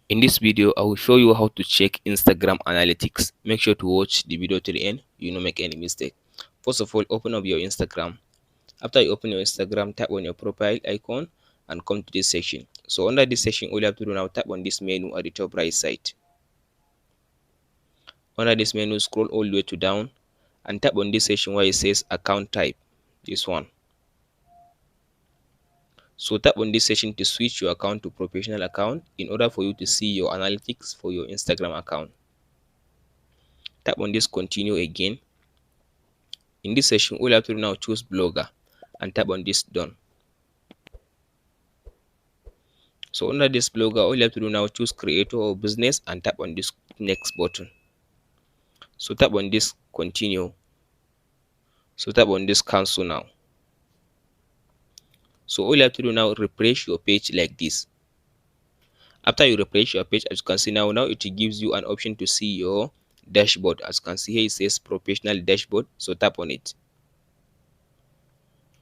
In this video, I will show you how to check Instagram analytics. Make sure to watch the video to the end. You don't make any mistake. First of all, open up your Instagram. After you open your Instagram, tap on your profile icon and come to this section. So under this section, all you have to do now, tap on this menu at the top right side. Under this menu, scroll all the way to down and tap on this section where it says account type. This one. So tap on this section to switch your account to professional account in order for you to see your analytics for your Instagram account. Tap on this continue again. In this section, all you have to do now, choose blogger and tap on this done. So under this blogger, all you have to do now, choose creator or business and tap on this next button. So tap on this continue. So tap on this cancel now. So all you have to do now, refresh your page like this. After you refresh your page, as you can see now it gives you an option to see your dashboard. As you can see here, it says professional dashboard. So tap on it.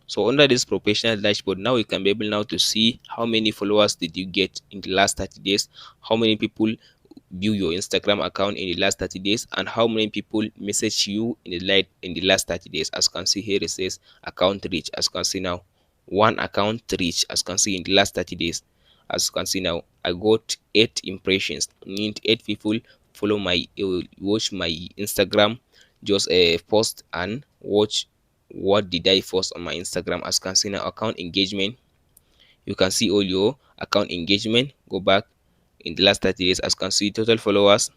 So under this professional dashboard, now you can be able now to see how many followers did you get in the last 30 days, how many people view your Instagram account in the last 30 days, and how many people message you in the last 30 days. As you can see here, it says account reach. As you can see now, one account reach. As you can see in the last 30 days. As you can see now, I got 8 impressions. Means 8 people follow my watch my Instagram, just a post and watch what did I post on my Instagram. As you can see now, account engagement. You can see all your account engagement. Go back in the last 30 days. As you can see, total followers.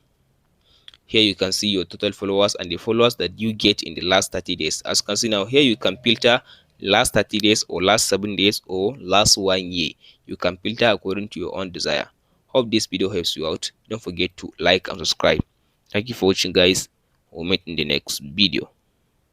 Here you can see your total followers and the followers that you get in the last 30 days. As you can see now, here you can filter last 30 days or last 7 days or last 1 year. You can filter according to your own desire. Hope this video helps you out. Don't forget to like and subscribe. Thank you for watching, guys. We'll meet in the next video.